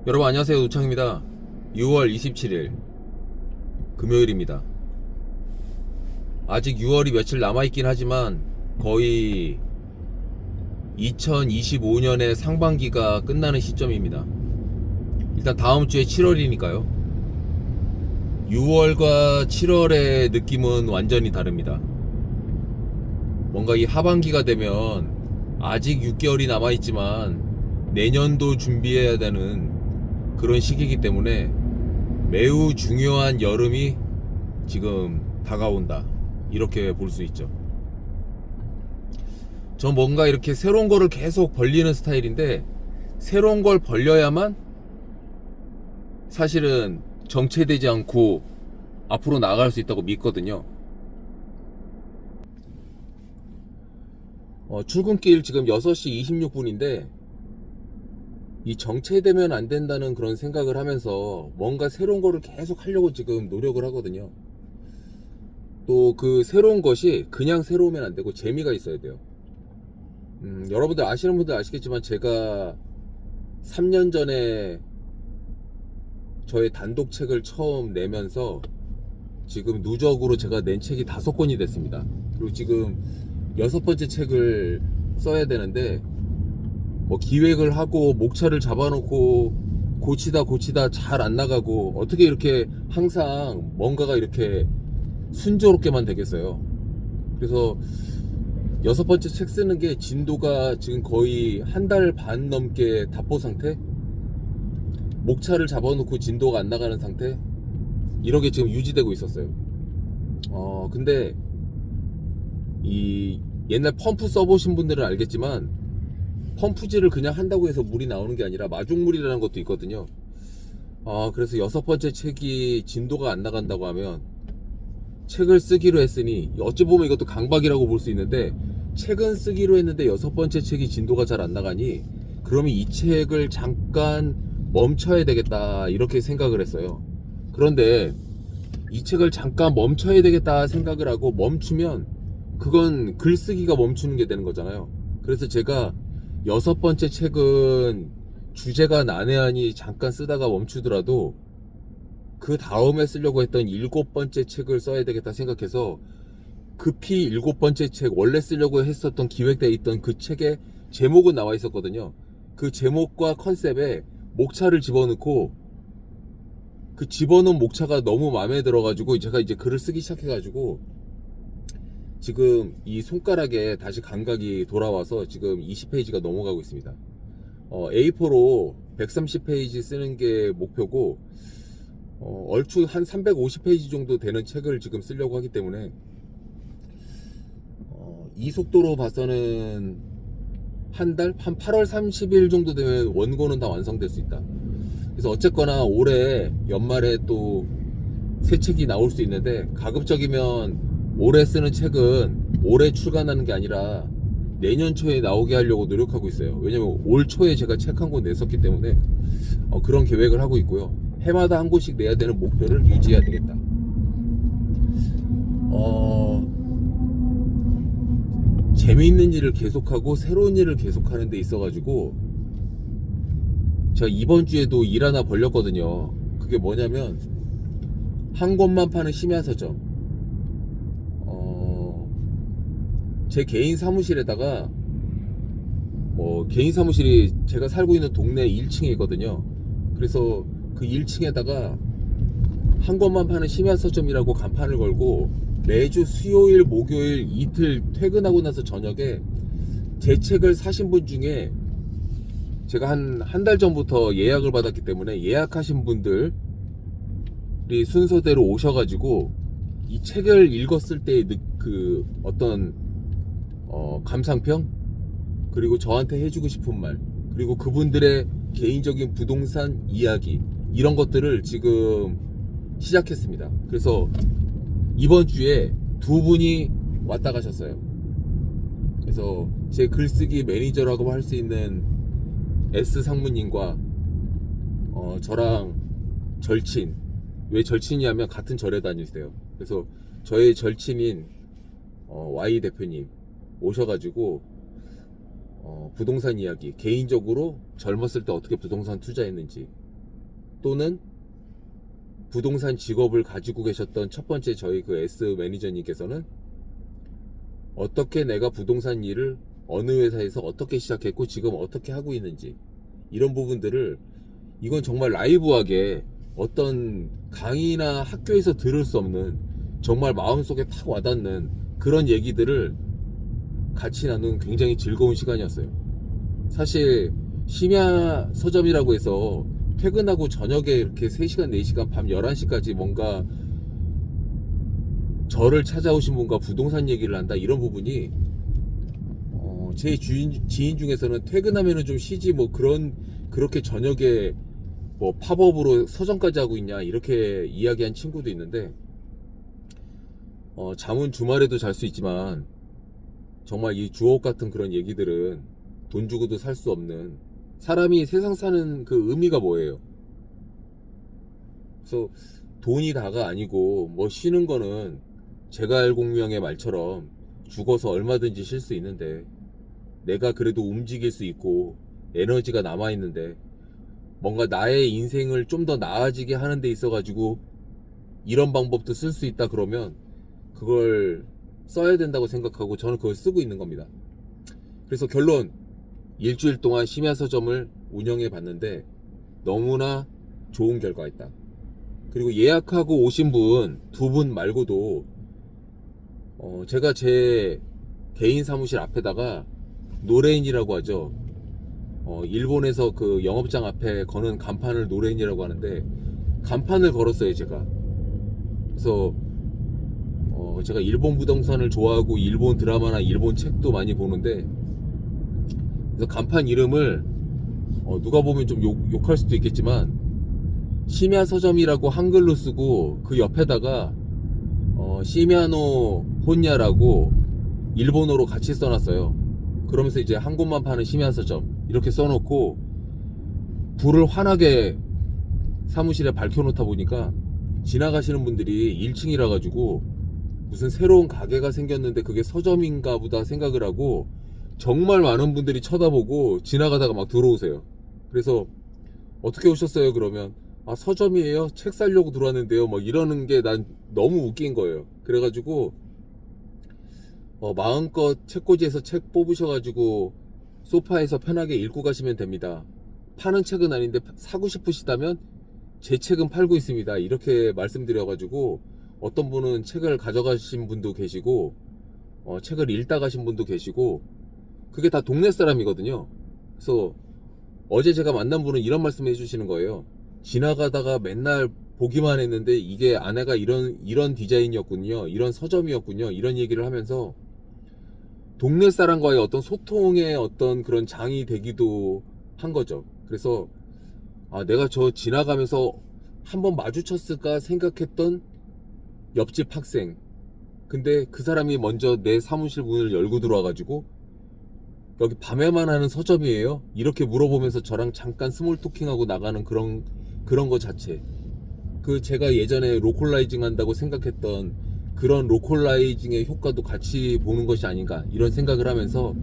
여러분 안녕하세요, 우창입니다. 6월 27일 금요일입니다. 아직 6월이 며칠 남아있긴 하지만 거의 2025년의 상반기가 끝나는 시점입니다. 일단 다음 주에 7월이니까요. 6월과 7월의 느낌은 완전히 다릅니다. 뭔가 이 하반기가 되면 아직 6개월이 남아있지만 내년도 준비해야 되는 그런 시기이기 때문에 매우 중요한 여름이 지금 다가온다, 이렇게 볼 수 있죠. 전 뭔가 이렇게 새로운 거를 계속 벌리는 스타일인데, 새로운 걸 벌려야만 사실은 정체되지 않고 앞으로 나아갈 수 있다고 믿거든요. 출근길 지금 6시 26분인데 이 정체되면 안 된다는 그런 생각을 하면서 뭔가 새로운 거를 계속 하려고 지금 노력을 하거든요. 또 그 새로운 것이 그냥 새로우면 안 되고 재미가 있어야 돼요. 여러분들 아시는 분들 아시겠지만 제가 3년 전에 저의 단독책을 처음 내면서 지금 누적으로 제가 낸 책이 5권이 됐습니다. 그리고 지금 6번째 책을 써야 되는데, 뭐 기획을 하고 목차를 잡아놓고 고치다 잘 안 나가고 어떻게 이렇게 항상 뭔가가 이렇게 순조롭게만 되겠어요. 그래서 6번째 책 쓰는 게 진도가 지금 거의 한 달 반 넘게 답보 상태, 목차를 잡아놓고 진도가 안 나가는 상태, 이렇게 지금 유지되고 있었어요. 근데 이 옛날 펌프 써보신 분들은 알겠지만 펌프질을 그냥 한다고 해서 물이 나오는 게 아니라 마중물이라는 것도 있거든요. 그래서 6번째 책이 진도가 안 나간다고 하면 책을 쓰기로 했으니, 어찌 보면 이것도 강박이라고 볼 수 있는데, 책은 쓰기로 했는데 6번째 책이 진도가 잘 안 나가니 그러면 이 책을 잠깐 멈춰야 되겠다, 이렇게 생각을 했어요. 그런데 이 책을 잠깐 멈춰야 되겠다 생각을 하고 멈추면 그건 글쓰기가 멈추는 게 되는 거잖아요. 그래서 제가 6번째 책은 주제가 난해하니 잠깐 쓰다가 멈추더라도 그 다음에 쓰려고 했던 7번째 책을 써야 되겠다 생각해서 급히 7번째 책, 원래 쓰려고 했었던 기획되어 있던 그 책에 제목은 나와 있었거든요. 그 제목과 컨셉에 목차를 집어넣고, 그 집어넣은 목차가 너무 마음에 들어가지고 제가 이제 글을 쓰기 시작해가지고 지금 이 손가락에 다시 감각이 돌아와서 지금 20페이지가 넘어가고 있습니다. A4로 130페이지 쓰는 게 목표고, 얼추 한 350페이지 정도 되는 책을 지금 쓰려고 하기 때문에 이 속도로 봐서는 한 달? 한 8월 30일 정도 되면 원고는 다 완성될 수 있다. 그래서 어쨌거나 올해 연말에 또 새 책이 나올 수 있는데, 가급적이면 올해 쓰는 책은 올해 출간하는 게 아니라 내년 초에 나오게 하려고 노력하고 있어요. 왜냐면 올 초에 제가 책 한 권 냈었기 때문에 그런 계획을 하고 있고요. 해마다 한 권씩 내야 되는 목표를 유지해야 되겠다. 재미있는 일을 계속하고 새로운 일을 계속하는 데 있어가지고 제가 이번 주에도 일 하나 벌렸거든요. 그게 뭐냐면 한 권만 파는 심야 서점. 제 개인 사무실에다가, 개인 사무실이 제가 살고 있는 동네 1층에 있거든요. 그래서 그 1층에다가 한 권만 파는 심야 서점이라고 간판을 걸고 매주 수요일 목요일 이틀 퇴근하고 나서 저녁에 제 책을 사신 분 중에, 제가 한 달 전부터 예약을 받았기 때문에 예약하신 분들이 순서대로 오셔가지고 이 책을 읽었을 때의 그 어떤 감상평, 그리고 저한테 해주고 싶은 말, 그리고 그분들의 개인적인 부동산 이야기, 이런 것들을 지금 시작했습니다. 그래서 이번 주에 2분이 왔다 가셨어요. 그래서 제 글쓰기 매니저라고 할 수 있는 S 상무님과 저랑 절친, 왜 절친이냐면 같은 절에 다니세요. 그래서 저의 절친인 Y 대표님 오셔가지고 부동산 이야기, 개인적으로 젊었을 때 어떻게 부동산 투자했는지, 또는 부동산 직업을 가지고 계셨던 첫 번째 저희 그 S 매니저님께서는 어떻게 내가 부동산 일을 어느 회사에서 어떻게 시작했고 지금 어떻게 하고 있는지, 이런 부분들을, 이건 정말 라이브하게 어떤 강의나 학교에서 들을 수 없는, 정말 마음속에 탁 와닿는 그런 얘기들을 같이 나눈 굉장히 즐거운 시간이었어요. 사실 심야 서점이라고 해서 퇴근하고 저녁에 이렇게 3시간 4시간 밤 11시까지 뭔가 저를 찾아오신 분과 부동산 얘기를 한다, 이런 부분이 제 지인 중에서는 퇴근하면은 좀 쉬지 뭐 그렇게 저녁에 뭐 팝업으로 서점까지 하고 있냐 이렇게 이야기한 친구도 있는데, 잠은 주말에도 잘 수 있지만 정말 이 주옥 같은 그런 얘기들은 돈 주고도 살 수 없는, 사람이 세상 사는 그 의미가 뭐예요? 그래서 돈이 다가 아니고, 뭐 쉬는 거는 제갈공명의 말처럼 죽어서 얼마든지 쉴 수 있는데, 내가 그래도 움직일 수 있고 에너지가 남아있는데, 뭔가 나의 인생을 좀 더 나아지게 하는 데 있어 가지고 이런 방법도 쓸 수 있다 그러면 그걸 써야 된다고 생각하고 저는 그걸 쓰고 있는 겁니다. 그래서 결론, 일주일 동안 심야 서점을 운영해 봤는데 너무나 좋은 결과가 있다. 그리고 예약하고 오신 분 2분 말고도 제가 제 개인 사무실 앞에다가 노레인이라고 하죠. 일본에서 그 영업장 앞에 거는 간판을 노레인이라고 하는데, 간판을 걸었어요 제가. 그래서 제가 일본 부동산을 좋아하고 일본 드라마나 일본 책도 많이 보는데, 그래서 간판 이름을 누가 보면 좀 욕할 수도 있겠지만 심야 서점이라고 한글로 쓰고 그 옆에다가 시미아노 혼야라고 일본어로 같이 써놨어요. 그러면서 이제 한 곳만 파는 심야 서점 이렇게 써놓고 불을 환하게 사무실에 밝혀놓다 보니까 지나가시는 분들이 1층이라 가지고 무슨 새로운 가게가 생겼는데 그게 서점인가 보다 생각을 하고 정말 많은 분들이 쳐다보고 지나가다가 막 들어오세요. 그래서 어떻게 오셨어요? 그러면 아, 서점이에요? 책 사려고 들어왔는데요. 막 이러는 게 난 너무 웃긴 거예요. 그래가지고 마음껏 책꽂이에서 책 뽑으셔가지고 소파에서 편하게 읽고 가시면 됩니다. 파는 책은 아닌데 사고 싶으시다면 제 책은 팔고 있습니다. 이렇게 말씀드려가지고 어떤 분은 책을 가져가신 분도 계시고 책을 읽다 가신 분도 계시고, 그게 다 동네 사람이거든요. 그래서 어제 제가 만난 분은 이런 말씀 해주시는 거예요. 지나가다가 맨날 보기만 했는데 이게 안에가 이런 디자인이었군요, 이런 서점이었군요, 이런 얘기를 하면서 동네 사람과의 어떤 소통의 어떤 그런 장이 되기도 한 거죠. 그래서 아, 내가 저 지나가면서 한번 마주쳤을까 생각했던 옆집 학생, 근데 그 사람이 먼저 내 사무실 문을 열고 들어와가지고 여기 밤에만 하는 서점이에요? 이렇게 물어보면서 저랑 잠깐 스몰 토킹하고 나가는 그런 거 자체, 그 제가 예전에 로컬라이징 한다고 생각했던 그런 로컬라이징의 효과도 같이 보는 것이 아닌가, 이런 생각을 하면서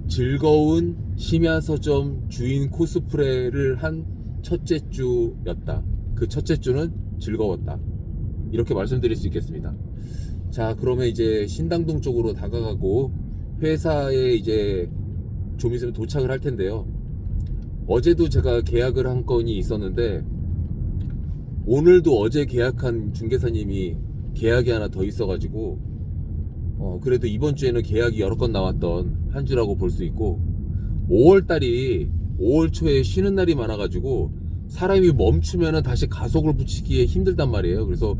즐거운 심야 서점 주인 코스프레를 한 첫째 주였다. 그 첫째 주는 즐거웠다. 이렇게 말씀드릴 수 있겠습니다. 자, 그러면 이제 신당동 쪽으로 다가가고 회사에 이제 좀 있으면 도착을 할 텐데요. 어제도 제가 계약을 한 건이 있었는데 오늘도 어제 계약한 중개사님이 계약이 하나 더 있어가지고 그래도 이번 주에는 계약이 여러 건 나왔던 한 주라고 볼 수 있고, 5월 초에 쉬는 날이 많아가지고 사람이 멈추면은 다시 가속을 붙이기에 힘들단 말이에요. 그래서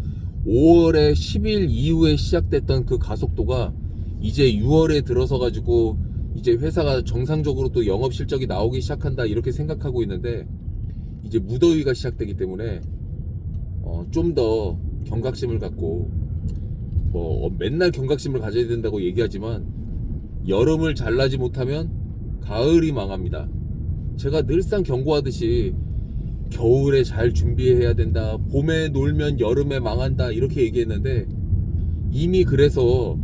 5월에 10일 이후에 시작됐던 그 가속도가 이제 6월에 들어서 가지고 이제 회사가 정상적으로 또 영업 실적이 나오기 시작한다, 이렇게 생각하고 있는데, 이제 무더위가 시작되기 때문에 좀 더 경각심을 갖고, 뭐 맨날 경각심을 가져야 된다고 얘기하지만 여름을 잘 나지 못하면 가을이 망합니다. 제가 늘상 경고하듯이 겨울에 잘 준비해야 된다, 봄에 놀면 여름에 망한다, 이렇게 얘기했는데 이미 그래서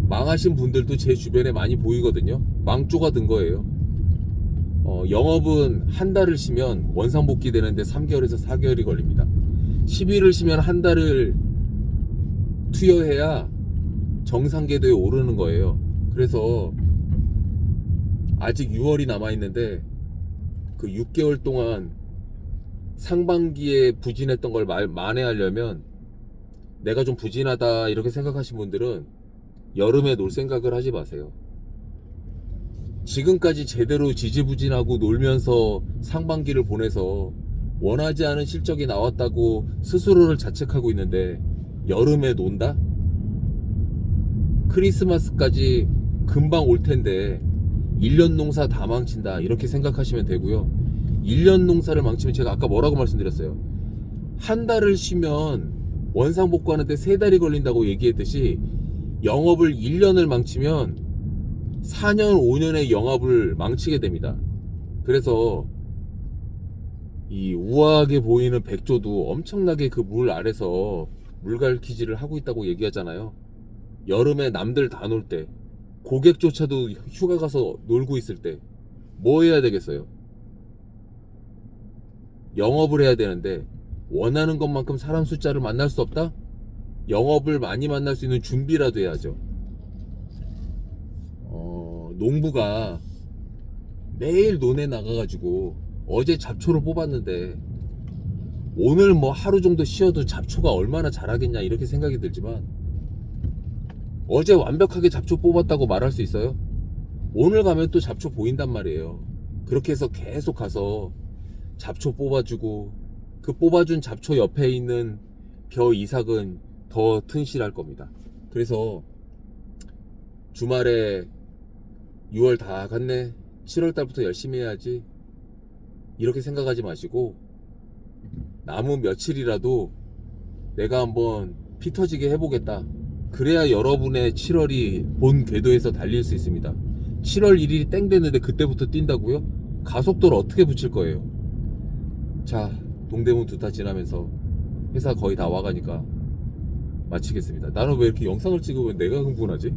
망하신 분들도 제 주변에 많이 보이거든요. 망조가 든 거예요. 영업은 한 달을 쉬면 원상복귀 되는데 3개월에서 4개월이 걸립니다. 10일을 쉬면 한 달을 투여해야 정상궤도에 오르는 거예요. 그래서 아직 6월이 남아있는데 그 6개월 동안 상반기에 부진했던 걸 만회하려면, 내가 좀 부진하다 이렇게 생각하신 분들은 여름에 놀 생각을 하지 마세요. 지금까지 제대로 지지부진하고 놀면서 상반기를 보내서 원하지 않은 실적이 나왔다고 스스로를 자책하고 있는데, 여름에 논다? 크리스마스까지 금방 올 텐데 1년 농사 다 망친다 이렇게 생각하시면 되고요. 1년 농사를 망치면, 제가 아까 뭐라고 말씀드렸어요? 한 달을 쉬면 원상복구하는데 3달이 걸린다고 얘기했듯이, 영업을 1년을 망치면 4년 5년의 영업을 망치게 됩니다. 그래서 이 우아하게 보이는 백조도 엄청나게 그 물 아래서 물갈퀴질을 하고 있다고 얘기하잖아요. 여름에 남들 다 놀 때, 고객조차도 휴가 가서 놀고 있을 때 뭐 해야 되겠어요? 영업을 해야 되는데, 원하는 것만큼 사람 숫자를 만날 수 없다? 영업을 많이 만날 수 있는 준비라도 해야죠. 농부가 매일 논에 나가가지고 어제 잡초를 뽑았는데 오늘 뭐 하루 정도 쉬어도 잡초가 얼마나 자라겠냐 이렇게 생각이 들지만, 어제 완벽하게 잡초 뽑았다고 말할 수 있어요? 오늘 가면 또 잡초 보인단 말이에요. 그렇게 해서 계속 가서 잡초 뽑아주고, 그 뽑아준 잡초 옆에 있는 벼 이삭은 더 튼실할 겁니다. 그래서 주말에 6월 다 갔네, 7월 달부터 열심히 해야지 이렇게 생각하지 마시고, 남은 며칠이라도 내가 한번 피 터지게 해보겠다. 그래야 여러분의 7월이 본 궤도에서 달릴 수 있습니다. 7월 1일이 땡 됐는데 그때부터 뛴다고요? 가속도를 어떻게 붙일 거예요? 자, 동대문 2타 지나면서 회사 거의 다 와가니까 마치겠습니다. 나는 왜 이렇게 영상을 찍으면 내가 흥분하지?